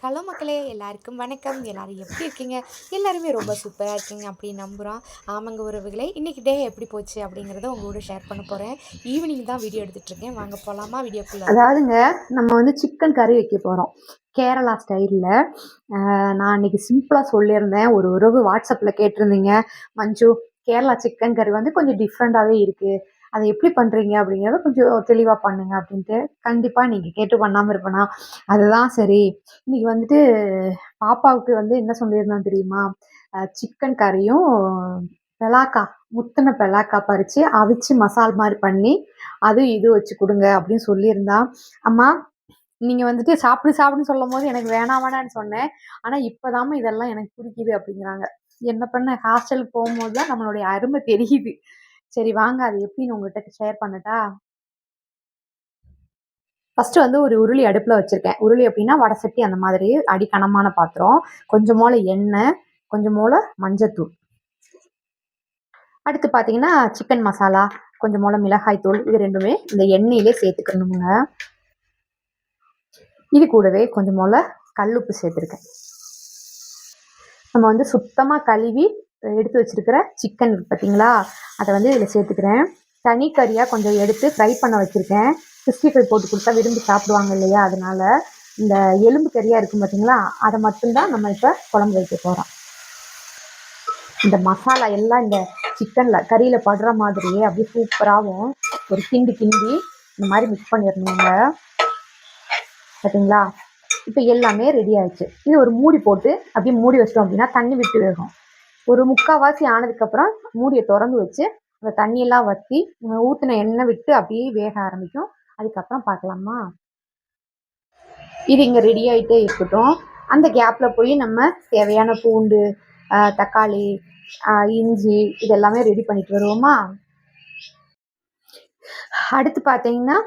Hello மக்களே, எல்லாருக்கும் வணக்கம். எல்லாரும் எப்படி இருக்கீங்க? எல்லாருமே ரொம்ப சூப்பராக இருக்கீங்க அப்படின்னு நம்புகிறோம். ஆமாங்க உறவுகளே, இன்றைக்கி டே எப்படி போச்சு அப்படிங்கிறத உங்களோட ஷேர் பண்ண போகிறேன். ஈவினிங் தான் வீடியோ எடுத்துகிட்ருக்கேன். வாங்க போகலாமா வீடியோக்குள்ளே? அதாவதுங்க, நம்ம சிக்கன் கறி வைக்க போகிறோம் கேரளா ஸ்டைலில். நான் அன்றைக்கி சிம்பிளாக சொல்லியிருந்தேன். ஒரு உறவு வாட்ஸ்அப்பில் கேட்டிருந்தீங்க, மஞ்சு கேரளா சிக்கன் கறி கொஞ்சம் டிஃப்ரெண்ட்டாகவே இருக்குது, அதை எப்படி பண்ணுறீங்க அப்படிங்கிறத கொஞ்சம் தெளிவாக பண்ணுங்க அப்படின்ட்டு. கண்டிப்பாக நீங்கள் கேட்டு பண்ணாமல் இருப்பேனா? அதுதான் சரி. இன்றைக்கி பாப்பாவுக்கு என்ன சொல்லியிருந்தேன் தெரியுமா? சிக்கன் கறியும் பெலாக்கா, முத்தின பெலாக்கா பறித்து அவிச்சு மசால் மாதிரி பண்ணி அது இது வச்சு கொடுங்க அப்படின்னு சொல்லியிருந்தா. அம்மா நீங்கள் சாப்பிடுன்னு சொல்லும் போது எனக்கு வேணான்னு சொன்னேன். ஆனால் இப்போதாம்மா இதெல்லாம் எனக்கு பிடிக்குது அப்படிங்கிறாங்க. என்ன பண்ண, ஹாஸ்டலுக்கு போகும்போது தான் நம்மளுடைய அருமை தெரியுது. சரி வாங்க, அது எப்படின்னு உங்கள்கிட்ட ஷேர் பண்ணட்டா? ஃபஸ்ட்டு ஒரு உருளி அடுப்பில் வச்சுருக்கேன். உருளி அப்படின்னா வடை சட்டி, அந்த மாதிரி அடிக்கனமான பாத்திரம். கொஞ்சம் போல் எண்ணெய், கொஞ்சம் போல் மஞ்சத்தூள். அடுத்து பார்த்தீங்கன்னா சிக்கன் மசாலா, கொஞ்சம் போல் மிளகாய் தூள். இது ரெண்டுமே இந்த எண்ணெயிலே சேர்த்துக்கணுங்க. இது கூடவே கொஞ்சம் போல் கல்லுப்பு சேர்த்துருக்கேன். நம்ம சுத்தமாக கழுவி எடுத்து வச்சுருக்கிற சிக்கன் இருக்குது பார்த்தீங்களா, அதை இதில் சேர்த்துக்கிறேன். தனி கறியாக கொஞ்சம் எடுத்து ஃப்ரை பண்ண வச்சுருக்கேன். 65 போட்டு கொடுத்தா விரும்பி சாப்பிடுவாங்க இல்லையா, அதனால இந்த எலும்பு கறியாக இருக்கும் பார்த்தீங்களா, அதை மட்டும்தான் நம்ம இப்போ குழம்பு வைக்க போகிறோம். இந்த மசாலா எல்லாம் இந்த சிக்கனில் கறியில் படுற மாதிரியே அப்படியே சூப்பராகவும் ஒரு கிண்டி இந்த மாதிரி மிக்ஸ் பண்ணிடணுங்க. பார்த்தீங்களா, இப்போ எல்லாமே ரெடி ஆயிடுச்சு. இது ஒரு மூடி போட்டு அப்படியே மூடி வச்சிட்டோம் அப்படின்னா தண்ணி விட்டு வேகும். ஒரு முக்கால்வாசி ஆனதுக்கப்புறம் மூடியை திறந்து வச்சு அந்த தண்ணியெல்லாம் வற்றி ஊற்றின எண்ணெய் விட்டு அப்படியே வேக ஆரம்பிக்கும். அதுக்கப்புறம் பார்க்கலாமா? இது இங்கே ரெடி ஆகிட்டே இருக்கட்டும். அந்த கேப்பில் போய் நம்ம தேவையான பூண்டு, தக்காளி, இஞ்சி இதெல்லாமே ரெடி பண்ணிட்டு வருவோமா? அடுத்து பார்த்தீங்கன்னா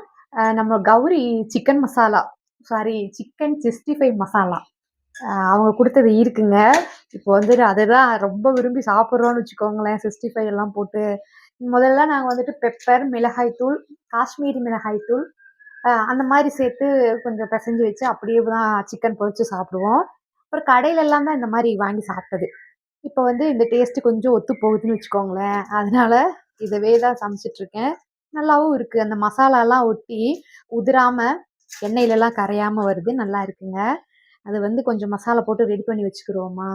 நம்ம கௌரி சிக்கன் மசாலா, சிக்கன் 65 மசாலா அவங்க கொடுத்தது இருக்குங்க. இப்போ அதுதான் ரொம்ப விரும்பி சாப்பிட்றோன்னு வச்சுக்கோங்களேன். 65 எல்லாம் போட்டு முதல்ல நாங்கள் பெப்பர், மிளகாய்த்தூள், காஷ்மீரி மிளகாய்த்தூள் அந்த மாதிரி சேர்த்து கொஞ்சம் பிசைஞ்சு வச்சு அப்படியே தான் சிக்கன் பொரிச்சு சாப்பிடுவோம். அப்புறம் கடையிலெல்லாம் தான் இந்த மாதிரி வாங்கி சாப்பிட்டது. இப்போ இந்த டேஸ்ட்டு கொஞ்சம் ஒத்து போகுதுன்னு வச்சுக்கோங்களேன். அதனால இதவே தான் சமைச்சிட்ருக்கேன். நல்லாவும் இருக்குது. அந்த மசாலாலாம் ஒட்டி உதிராமல் எண்ணெயிலலாம் கரையாமல் வருது. நல்லா இருக்குங்க. அது கொஞ்சம் மசாலா போட்டு ரெடி பண்ணி வச்சுக்கிடுவோமா?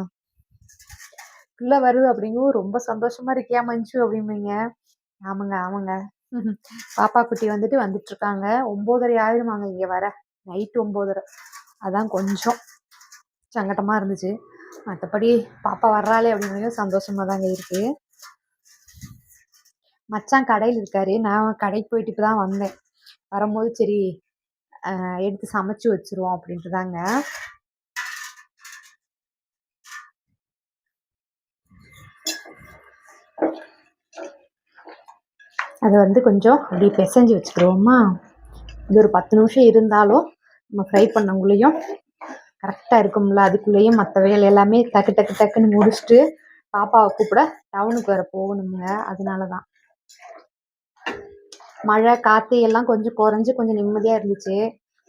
பிள்ளை வருது அப்படிங்கவும் ரொம்ப சந்தோஷமாக இருக்கியா மஞ்சு அப்படிம்பீங்க. ஆமாங்க ஆமாங்க. பாப்பா குட்டி வந்துட்டுருக்காங்க. 9:30 ஆயிடுமாங்க இங்கே வர. நைட்டு 9:30. அதான் கொஞ்சம் சங்கட்டமாக இருந்துச்சு. மற்றபடி பாப்பா வர்றாளே அப்படிங்கிறது சந்தோஷமாக தாங்க இருக்குது. மச்சான் கடையில் இருக்காரு. நான் கடைக்கு போயிட்டு இப்போ தான் வந்தேன். வரும்போது சரி எடுத்து சமைச்சு வச்சுருவோம் அப்படின்ட்டு தாங்க. அதை கொஞ்சம் அப்படி பிசைஞ்சு வச்சுக்கிடுவோமா? இது ஒரு 10 நிமிஷம் இருந்தாலும் நம்ம ஃப்ரை பண்ணக்குள்ளேயும் கரெக்டாக இருக்கும்ல. அதுக்குள்ளேயும் மற்ற வேலை எல்லாமே டக்கு டக்கு டக்குன்னு முடிச்சுட்டு பாப்பாவை கூப்பிட டவுனுக்கு வேறு போகணுங்க. அதனால தான். மழை காற்று எல்லாம் கொஞ்சம் குறைஞ்சி கொஞ்சம் நிம்மதியாக இருந்துச்சு.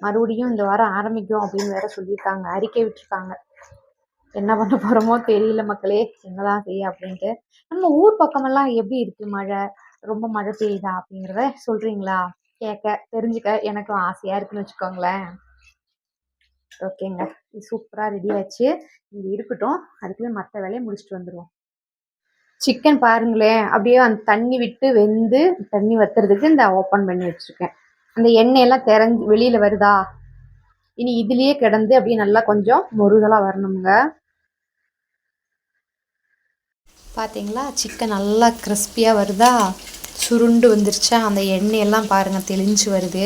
மறுபடியும் இந்த வாரம் ஆரம்பிக்கும் அப்படின்னு வேற சொல்லியிருக்காங்க, அறிக்கை விட்டுருக்காங்க. என்ன பண்ண போகிறோமோ தெரியல மக்களே, என்னதான் செய்ய அப்படின்ட்டு. நம்ம ஊர் பக்கமெல்லாம் எப்படி இருக்குது மழை? ரொம்ப மழை பெய்யுதா அப்படிங்கிறத சொல்கிறீங்களா? கேட்க தெரிஞ்சுக்க எனக்கும் ஆசையாக இருக்குன்னு வச்சுக்கோங்களேன். ஓகேங்க, இது சூப்பராக ரெடி ஆச்சு. இங்கே இருக்கட்டும், அதுக்குள்ளே மற்ற வேலையை முடிச்சுட்டு வந்துடுவோம். சிக்கன் பாருங்களேன், அப்படியே அந்த தண்ணி விட்டு வெந்து தண்ணி வத்துறதுக்கு இந்த ஓப்பன் பண்ணி வச்சுருக்கேன். அந்த எண்ணெயெல்லாம் திறந்து வெளியில் வருதா? இனி இதுலேயே கிடந்து அப்படியே நல்லா கொஞ்சம் முருகலாக வரணுங்க. பார்த்தீங்களா, சிக்கன் நல்லா கிறிஸ்பியாக வருதா? சுருண்டு வந்துருச்சா? அந்த எண்ணெயெல்லாம் பாருங்கள் தெளிஞ்சு வருது.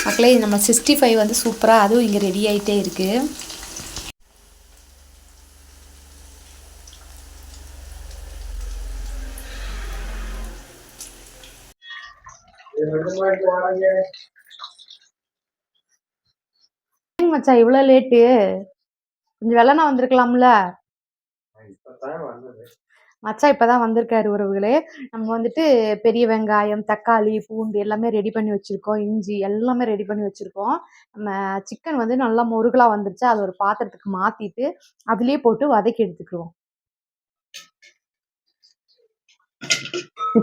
மக்களே, நம்ம 65 சூப்பராக அதுவும் இங்கே ரெடி ஆகிட்டே இருக்குது. மச்சான் இவ்வளோ லேட்டு? கொஞ்சம் வெள்ளனா வந்திருக்கலாம்ல. மச்சான் இப்போ தான் வந்திருக்காரு உறவுகளே. நம்ம வந்துட்டு பெரிய வெங்காயம், தக்காளி, பூண்டு எல்லாமே ரெடி பண்ணி வச்சுருக்கோம். இஞ்சி எல்லாமே ரெடி பண்ணி வச்சுருக்கோம். நம்ம சிக்கன் வந்து நல்லா முருகலா வந்துருச்சு. அதை ஒரு பாத்திரத்துக்கு மாற்றிட்டு அதுலேயே போட்டு வதக்கி எடுத்துக்குவோம்.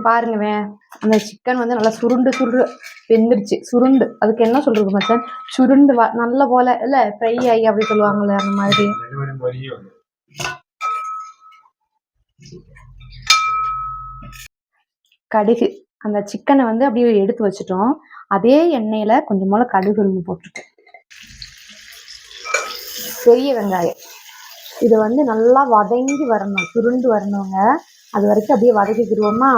பாருங்க, அந்த சிக்கன் வந்து நல்லா சுருண்டு வெந்துருச்சு. சுருண்டு அதுக்கு என்ன சொல்றது மச்சான்? சுருண்டு நல்ல போல இல்லை ஃப்ரை ஆகி அப்படி சொல்லுவாங்கல்ல, அந்த மாதிரி. கடுகு அந்த சிக்கனை வந்து அப்படியே எடுத்து வச்சுட்டோம். அதே எண்ணெயில் கொஞ்சம் போல கடுகு போட்டிருக்கோம். பெரிய வெங்காயம் இது வந்து நல்லா வதங்கி வரணும், சுருண்டு வரணுங்க. அது வரைக்கும் அப்படியே வதக்கிக்கிடுவோமா.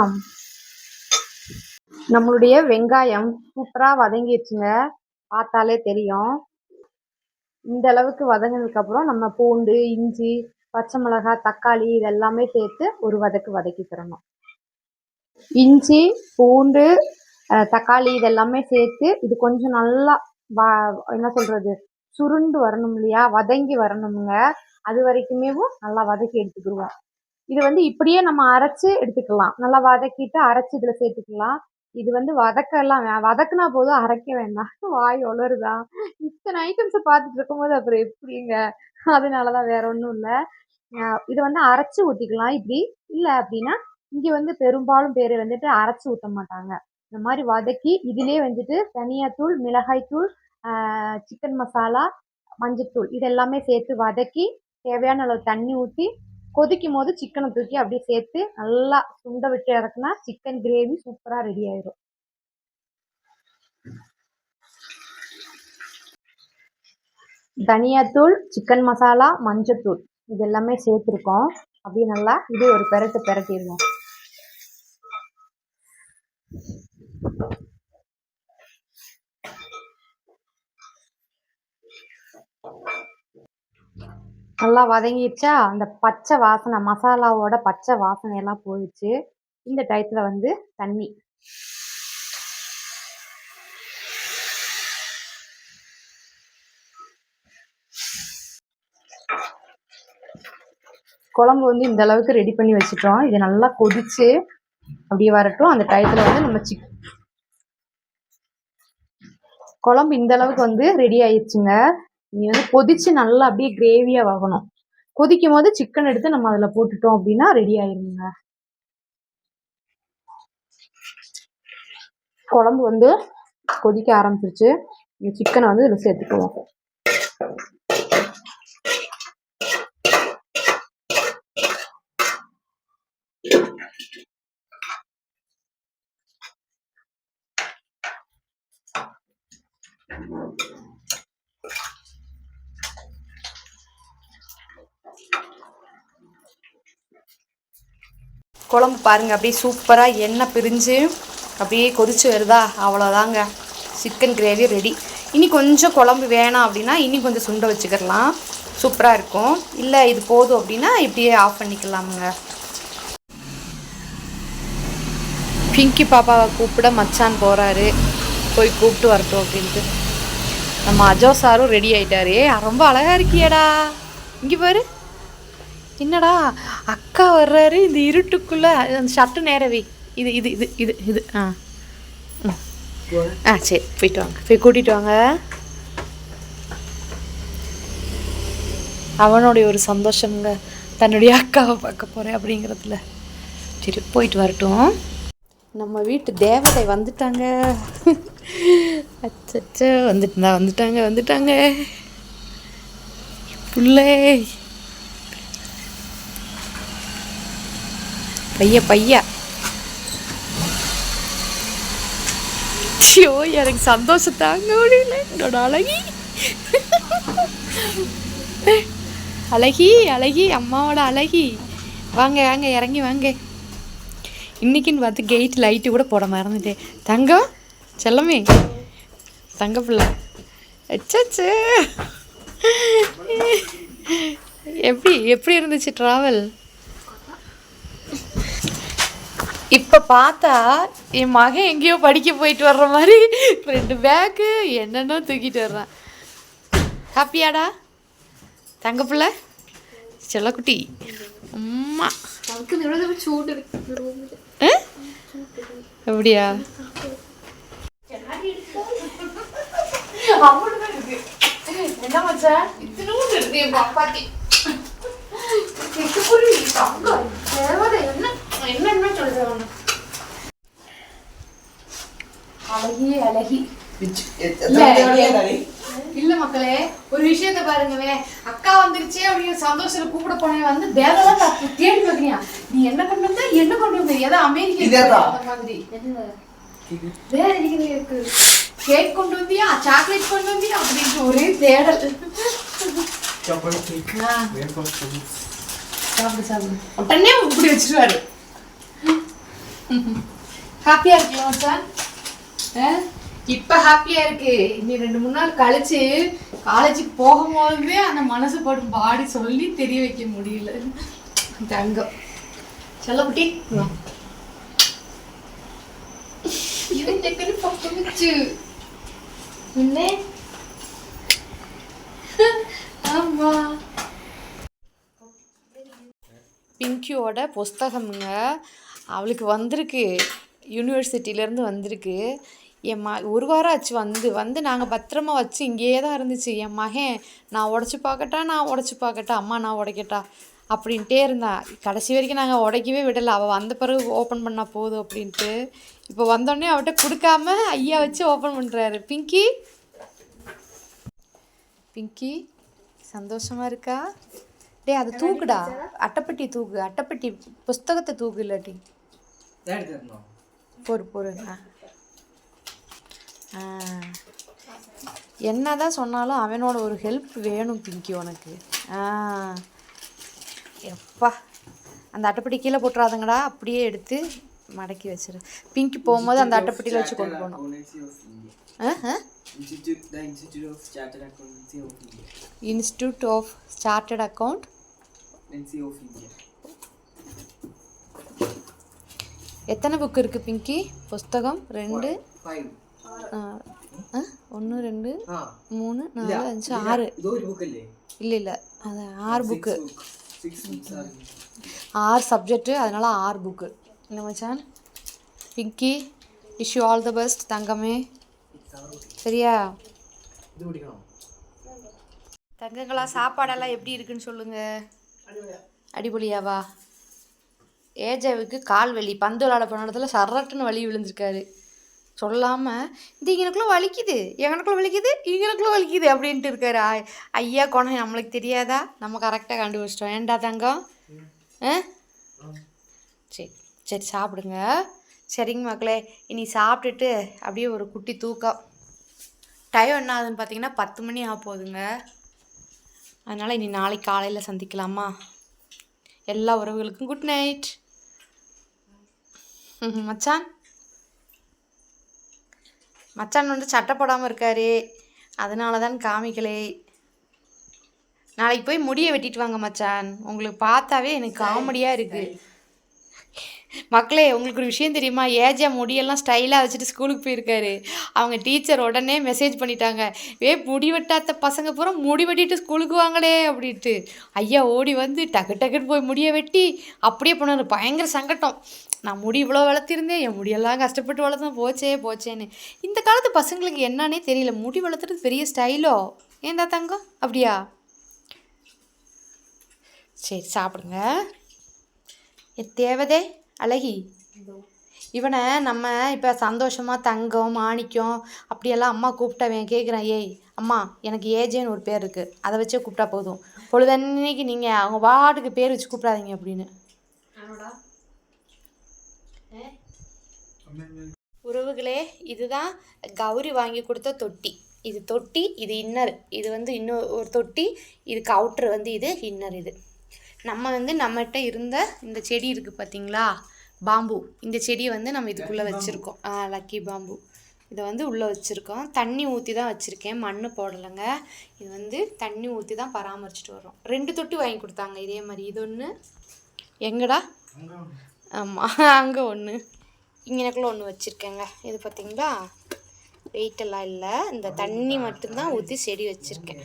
நம்மளுடைய வெங்காயம் சூப்பராக வதங்கிடுச்சுங்க, பார்த்தாலே தெரியும். இந்த அளவுக்கு வதங்கினதுக்கப்புறம் நம்ம பூண்டு, இஞ்சி, பச்சை மிளகாய், தக்காளி இதெல்லாமே சேர்த்து ஒரு வதக்கிக்கிறணும். இஞ்சி, பூண்டு, தக்காளி இதெல்லாமே சேர்த்து இது கொஞ்சம் நல்லா என்ன சொல்கிறது, சுருண்டு வரணும் இல்லையா, வதங்கி வரணுங்க. அது வரைக்குமே நல்லா வதக்கி எடுத்துக்கிடுவோம். இது வந்து இப்படியே நம்ம அரைச்சி எடுத்துக்கலாம். நல்லா வதக்கிட்டு அரைச்சி இதில் சேர்த்துக்கலாம். இது வந்து வதக்குனா போதும், அரைக்க வேண்டாம். வாய் உளருதா? இத்தனை ஐட்டம்ஸை பார்த்துட்டு இருக்கும்போது அப்புறம் எப்படிங்க? அதனால தான், வேற ஒன்றும் இல்லை. இதை வந்து அரைச்சி ஊற்றிக்கலாம் இப்படி. இல்லை அப்படின்னா இங்கே வந்து பெரும்பாலும் பேர் வந்துட்டு அரைச்சி ஊற்ற மாட்டாங்க. இந்த மாதிரி வதக்கி இதிலே வந்துட்டு தனியாத்தூள், மிளகாய்த்தூள், சிக்கன் மசாலா, மஞ்சத்தூள் இதெல்லாமே சேர்த்து வதக்கி தேவையான அளவு தண்ணி ஊற்றி கொதிக்கும் போது சிக்கனை தூக்கி அப்படியே சேர்த்து நல்லா சுண்ட விட்டு இறக்குனா சிக்கன் கிரேவி சூப்பராக ரெடி ஆயிடும். தனியாத்தூள், சிக்கன் மசாலா, மஞ்சத்தூள் இது எல்லாமே சேர்த்துருக்கோம். அப்படியே நல்லா இது ஒரு பெரட்டிடுவோம். நல்லா வதங்கிடுச்சா, அந்த பச்சை வாசனை, மசாலாவோட பச்சை வாசனை எல்லாம் போயிடுச்சு. இந்த டயத்தில் வந்து தண்ணி குழம்பு வந்து இந்த அளவுக்கு ரெடி பண்ணி வச்சுட்டோம். இது நல்லா கொதிச்சு அப்படியே வரட்டும். அந்த டயத்தில் வந்து நம்ம குழம்பு இந்த அளவுக்கு வந்து ரெடி ஆயிடுச்சுங்க. நீ வந்து கொதிச்சு நல்லா அப்படியே கிரேவியாக ஆகணும். கொதிக்கும் போது சிக்கன் எடுத்து நம்ம அதில் போட்டுட்டோம் அப்படின்னா ரெடி ஆயிருங்க. குழம்பு வந்து கொதிக்க ஆரம்பிச்சிருச்சு. இந்த சிக்கனை வந்து இதில் சேர்த்துக்குவோம். குழம்பு பாருங்கள், அப்படியே சூப்பராக எண்ணெய் பிரிஞ்சு அப்படியே கொதிச்சு வருதா, அவ்வளோதாங்க, சிக்கன் கிரேவி ரெடி. இனி கொஞ்சம் குழம்பு வேணாம் அப்படின்னா இனி கொஞ்சம் சுண்ட வச்சுக்கிடலாம், சூப்பராக இருக்கும். இல்லை இது போதும் அப்படின்னா இப்படியே ஆஃப் பண்ணிக்கலாமுங்க. பிங்கி பாப்பாவை கூப்பிட மச்சான் போகிறாரு, போய் கூப்பிட்டு வரட்டும் அப்படின்ட்டு. நம்ம அஜோ சாரும் ரெடி ஆகிட்டாரு. ரொம்ப அழகாக இருக்கியடா, இங்கே பாரு. என்னடா அக்கா வர்றாரு இந்த இருட்டுக்குள்ளே, அந்த ஷர்ட்டு நேரவே இது இது இது இது இது சரி, போயிட்டு வாங்க, போய் கூட்டிகிட்டு வாங்க. அவனுடைய ஒரு சந்தோஷங்க, தன்னுடைய அக்காவை பார்க்க போகிறேன் அப்படிங்கிறதுல. சரி, போயிட்டு வரட்டும். நம்ம வீட்டு தேவதை வந்துட்டாங்க. அச்சோ, வந்துட்டாங்க புள்ளே. பையா ஐயோ, எனக்கு சந்தோஷம் தாங்க முடியல. என்னோட அழகி அம்மாவோட அழகி. வாங்க இறங்கி வாங்க. இன்னைக்குன்னு பார்த்து கெயிட் லைட்டு கூட போட மறந்துட்டேன். தங்கம் செல்லமே, தங்க பிள்ளை. அச்சச்சு, எப்படி இருந்துச்சு ட்ராவல்? இப்போ பார்த்தா என் மகன் எங்கேயோ படிக்க போயிட்டு வர்ற மாதிரி 2 பேக்கு என்னென்ன தூக்கிட்டு வர்றான். ஹாப்பியாடா தங்க பிள்ளை? செல்லக்குட்டி அம்மா எப்படியா என்ன மச்சான் இத்தனூண்டு இருக்கு என் பாப்பாத்தி என்ன சொல்றேன் அழகி அழகி இல்ல மக்களே ஒரு விஷயத்த பாருங்களேன் அக்கா வந்துருச்சு அப்படிங்கிற சந்தோஷத்துல கூப்பிட போனேன் வந்து பேகெல்லாம் தேடி வைக்கிறியா நீ என்ன கொண்டு வந்த என்ன கொண்டு வந்த ஏதோ அமெரிக்கா மாதிரி வேற இருக்கு கேக் கொண்டு வந்தியா சாக்லேட் கொண்டு வந்தியா அப்படின்னு ஒரே தேடல் சாப்பிடு சாப்பிடு உடனே இப்படி வச்சிருவாரு ஹாப்பியா இருக்கலாம் சார் இப்ப ஹாப்பியா இருக்கு இனி 2-3 நாள் கழிச்சு காலேஜுக்கு போகும்போதே அந்த மனசு படும் பாடி சொல்லி தெரிய வைக்க முடியல தங்கம் செல்லக்குட்டி ஆமா பிங்கியோட புஸ்தகம்ங்க அவளுக்கு வந்திருக்கு யூனிவர்சிட்டியிலேருந்து வந்திருக்கு என் ஒரு வாரம் ஆச்சு வந்து நாங்கள் பத்திரமா வச்சு இங்கேயே தான் இருந்துச்சு என் மகன் நான் உடச்சி பார்க்கட்டா அம்மா நான் உடைக்கட்டா அப்படின்ட்டே இருந்தான் கடைசி வரைக்கும் நாங்கள் உடைக்கவே விடலை அவள் வந்த பிறகு ஓப்பன் பண்ணால் போதும் அப்படின்ட்டு இப்போ வந்தோடனே அவட்ட கொடுக்காம ஐயா வச்சு ஓப்பன் பண்ணுறாரு பிங்கி சந்தோஷமாக இருக்கா டே அது தூக்குடா அட்டைப்பட்டி புஸ்தகத்தை தூக்கு இல்லாட்டி பொறு என்னதான் சொன்னாலும் அவனோட ஒரு ஹெல்ப் வேணும் பிங்கி உனக்கு எப்பா அந்த அட்டைப்பட்டி கீழே போட்டுறாதுங்கடா அப்படியே எடுத்து மடக்கி வச்சிரு பிங்கி போகும்போது அந்த அட்டைப்பட்டியில் வச்சு கொண்டு போகணும் இன்ஸ்டிடியூட் ஆஃப் சார்ட்டர்ட் அக்கௌண்ட் எத்தனை புக் இருக்கு பிங்கி புஸ்தகம் 2 1 2 3 4 5 6 இல்ல அது 6 புக்கு 6 சப்ஜெக்ட் அதனால 6 புக்கு என்ன மச்சான் Pinki wish you all the best தங்கமே சரியா தங்கங்களா சாப்பாடெல்லாம் எப்படி இருக்குன்னு சொல்லுங்க அடிபொலியாவா ஏஜாவுக்கு கால் வலி பந்து விளாட போன இடத்துல சரட்டுன்னு வலி விழுந்திருக்காரு சொல்லாமல் இது இங்கனக்குள்ள வலிக்குது அப்படின்ட்டு இருக்காரு ஐயா குணம் நம்மளுக்கு தெரியாதா நம்ம கரெக்டாக கண்டுபிடிச்சிட்டோம் ஏன்டா தங்கம் சரி சாப்பிடுங்க சரிங்க மக்களே இனி சாப்பிட்டுட்டு அப்படியே ஒரு குட்டி தூக்கம் டைம் என்ன ஆகுதுன்னு பார்த்தீங்கன்னா 10 மணி ஆக போகுதுங்க அதனால் இனி நாளைக்கு காலையில் சந்திக்கலாமா எல்லா உறவுகளுக்கும் குட் நைட் மச்சான் வந்து சட்டை போடாமல் இருக்காரு அதனால தான் காமிக்கலை நாளைக்கு போய் முடியை வெட்டிட்டு வாங்க மச்சான் உங்களுக்கு பார்த்தாவே எனக்கு காமெடியாக இருக்குது மக்களே உங்களுக்கு ஒரு விஷயம் தெரியுமா ஏஜா முடியெல்லாம் ஸ்டைலாக வச்சுட்டு ஸ்கூலுக்கு போயிருக்காரு அவங்க டீச்சர் உடனே மெசேஜ் பண்ணிட்டாங்க முடி வெட்டாத பசங்க பூரா முடி வெட்டிட்டு ஸ்கூலுக்கு வாங்களே அப்படின்ட்டு ஐயா ஓடி வந்து டக்குன்னு போய் முடியை வெட்டி அப்படியே போனார் பயங்கர சங்கட்டம் நான் முடி இவ்வளோ வளர்த்திருந்தேன் என் முடியெல்லாம் கஷ்டப்பட்டு வளர்த்தேன் போச்சேன்னு இந்த காலத்து பசங்களுக்கு என்னன்னே தெரியல முடி வளர்த்துறது பெரிய ஸ்டைலோ ஏன்டா தங்கம் அப்படியா சரி சாப்பிடுங்க என் தேவதே அழகி இவனை நம்ம இப்போ சந்தோஷமாக தங்கம் மாணிக்கம் அப்படியெல்லாம் அம்மா கூப்பிட்டவன் கேட்குறான் ஏய் அம்மா எனக்கு ஏஜேன்னு ஒரு பேர் இருக்குது அதை வச்சே கூப்பிட்டா போதும் பொழுதன்னைக்கு நீங்கள் அவங்க வாட்டுக்கு பேர் வச்சு கூப்பிடாதீங்க அப்படின்னு உறவுகளே இதுதான் கௌரி வாங்கி கொடுத்த தொட்டி இது தொட்டி இது இன்னர் இது வந்து இன்னும் ஒரு தொட்டி இதுக்கு அவுட்ரு வந்து இது இன்னர் இது நம்ம வந்து நம்மகிட்ட இருந்த இந்த செடி இருக்குது பார்த்தீங்களா பாம்பு இந்த செடியை வந்து நம்ம இதுக்குள்ளே வச்சுருக்கோம் லக்கி பாம்பு இதை வந்து உள்ளே வச்சுருக்கோம் தண்ணி ஊற்றி தான் வச்சுருக்கேன் மண் போடலைங்க இது வந்து தண்ணி ஊற்றி தான் பராமரிச்சுட்டு வரோம் 2 தொட்டி வாங்கி கொடுத்தாங்க இதே மாதிரி இது ஒன்று எங்கடா ஆமாம் அங்கே ஒன்று இங்கனக்குள்ள ஒன்று வச்சுருக்கேங்க இது பார்த்தீங்களா வெயிட்டெல்லாம் இல்லை இந்த தண்ணி மட்டும்தான் ஊற்றி செடி வச்சுருக்கேன்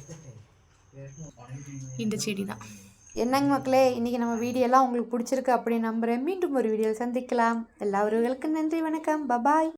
இந்த செடி தான் என்னங்க மக்களே, இன்றைக்கி நம்ம வீடியோலாம் உங்களுக்கு பிடிச்சிருக்கு அப்படின்னு நம்புகிறேன். மீண்டும் ஒரு வீடியோவில் சந்திக்கலாம். எல்லா உறவுகளுக்கும் நன்றி, வணக்கம், பபாய்.